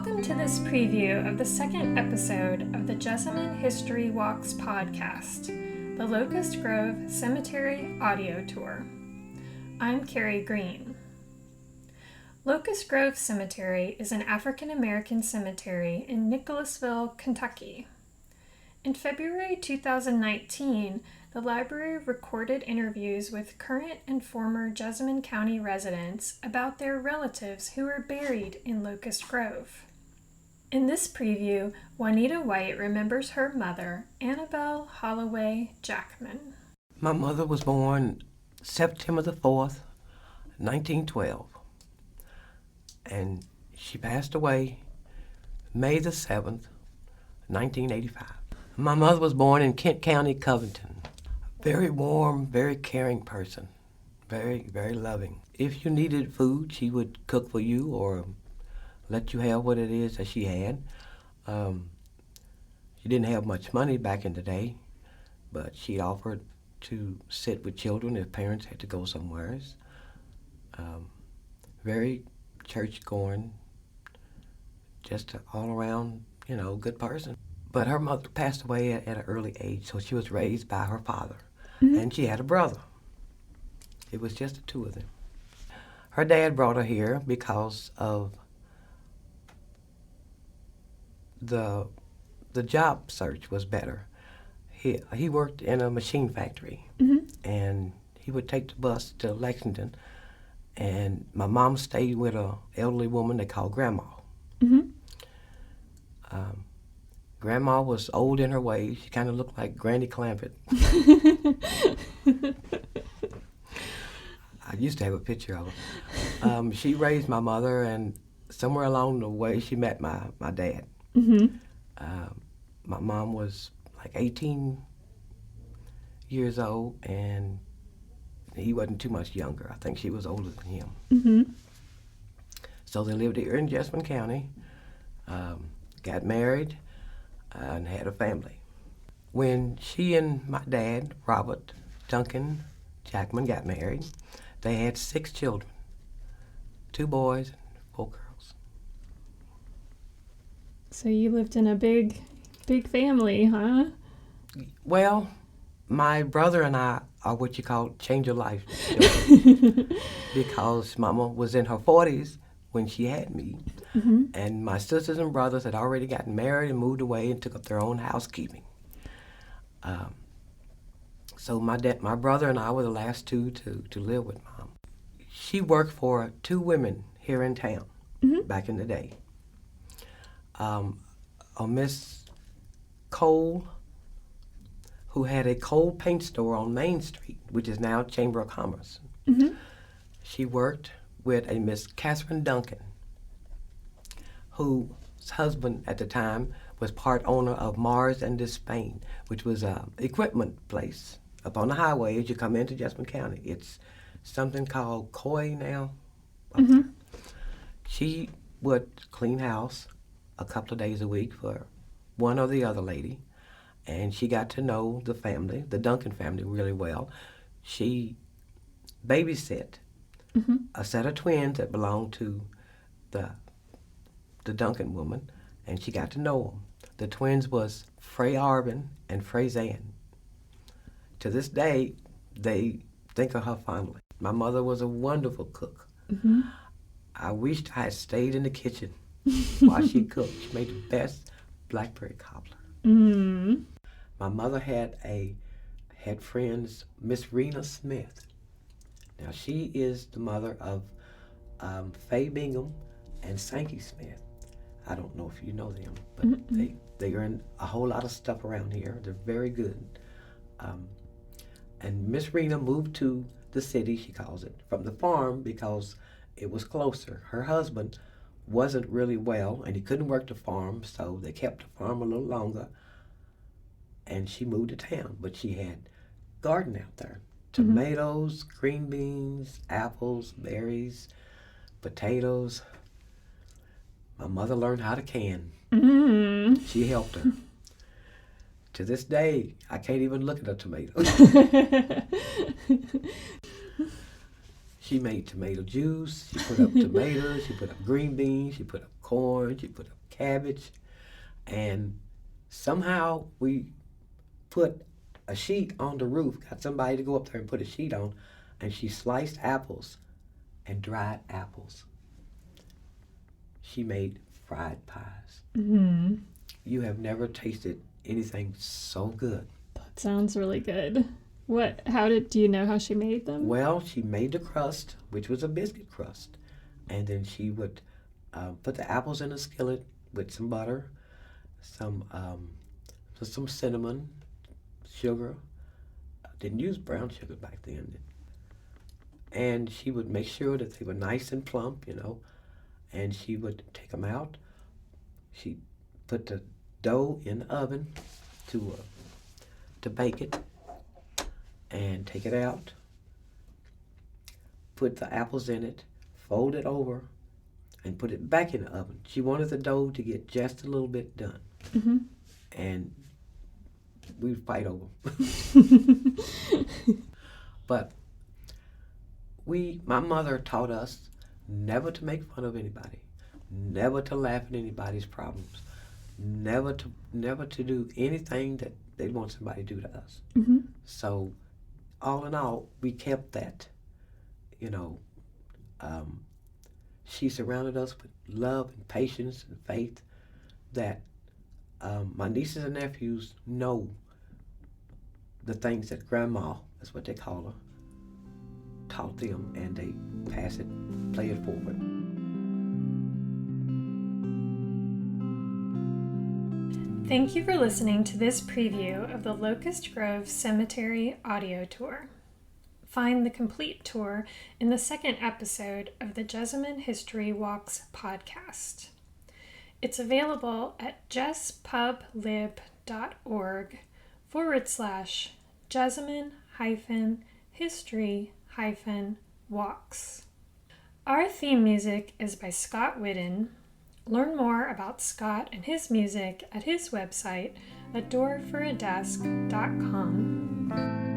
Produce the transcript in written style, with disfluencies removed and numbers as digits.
Welcome to this preview of the second episode of the Jessamine History Walks podcast, the Locust Grove Cemetery audio tour. I'm Carrie Green. Locust Grove Cemetery is an African-American cemetery in Nicholasville, Kentucky. In February 2019, the library recorded interviews with current and former Jessamine County residents about their relatives who were buried in Locust Grove. In this preview, Juanita White remembers her mother, Bell Holloway Jackmon. My mother was born September the 4th, 1912, and she passed away May the 7th, 1985. My mother was born in Kent County, Covington. Very warm, very caring person. Very, very loving. If you needed food, she would cook for you or let you have what it is that she had. She didn't have much money back in the day, but she offered to sit with children if parents had to go somewhere. Very church-going, just an all-around, good person. But her mother passed away at an early age, so she was raised by her father. Mm-hmm. And she had a brother. It was just the two of them. Her dad brought her here because of the job search was better. He worked in a machine factory, mm-hmm. and he would take the bus to Lexington, and my mom stayed with an elderly woman they called Grandma. Mm-hmm. Grandma was old in her ways. She kind of looked like Granny Clampett. I used to have a picture of her. She raised my mother, and somewhere along the way, she met my dad. Mm-hmm. My mom was like 18 years old, and he wasn't too much younger. I think she was older than him. Mm-hmm. So they lived here in Jessamine County, got married, and had a family. When she and my dad, Robert Duncan Jackmon, got married, they had 6 children, 2 boys and 4 girls. So you lived in a big family, huh? Well, my brother and I are what you call change of life because Mama was in her 40s when she had me. Mm-hmm. And my sisters and brothers had already gotten married and moved away and took up their own housekeeping. So my brother and I were the last 2 to live with Mom. She worked for 2 women here in town, mm-hmm. back in the day. A Miss Cole, who had a coal paint store on Main Street, which is now Chamber of Commerce. Mm-hmm. She worked with a Miss Catherine Duncan, whose husband at the time was part owner of Mars and Despain, which was an equipment place up on the highway as you come into Jessamine County. It's something called Coy now. Mm-hmm. She would clean house a couple of days a week for one or the other lady, and she got to know the family, the Duncan family, really well. She babysat mm-hmm. a set of twins that belonged to the Duncan woman, and she got to know them. The twins was Frey Arvin and Frey Zan. To this day, they think of her fondly. My mother was a wonderful cook. Mm-hmm. I wished I had stayed in the kitchen while she cooked. She made the best blackberry cobbler. Mm-hmm. My mother had friends, Miss Rena Smith. Now she is the mother of Faye Bingham and Sankey Smith. I don't know if you know them, but mm-hmm. they earn a whole lot of stuff around here. They're very good. And Miss Rena moved to the city, she calls it, from the farm because it was closer. Her husband wasn't really well, and he couldn't work the farm, so they kept the farm a little longer, and she moved to town. But she had garden out there. Tomatoes, mm-hmm. green beans, apples, berries, potatoes. My mother learned how to can. Mm-hmm. She helped her. To this day, I can't even look at a tomato. She made tomato juice, she put up tomatoes, she put up green beans, she put up corn, she put up cabbage, and somehow we put a sheet on the roof, got somebody to go up there and put a sheet on, and she sliced apples and dried apples. She made fried pies. Mm-hmm. You have never tasted anything so good. That sounds really good. Do you know how she made them? Well, she made the crust, which was a biscuit crust, and then she would put the apples in a skillet with some butter, some cinnamon, sugar. Didn't use brown sugar back then. And she would make sure that they were nice and plump, and she would take them out. She put the dough in the oven to bake it, and take it out, put the apples in it, fold it over, and put it back in the oven. She wanted the dough to get just a little bit done. Mm-hmm. And we'd fight over. But my mother taught us never to make fun of anybody, never to laugh at anybody's problems, never to do anything that they want somebody to do to us. Mm-hmm. So, all in all, we kept that. She surrounded us with love and patience and faith that my nieces and nephews know the things that Grandma, that's what they call her, taught them, and they play it forward. Thank you for listening to this preview of the Locust Grove Cemetery audio tour. Find the complete tour in the second episode of the Jessamine History Walks podcast. It's available at jesspublib.org/Jessamine-history-walks. Our theme music is by Scott Whidden. Learn more about Scott and his music at his website, adoreforadesk.com.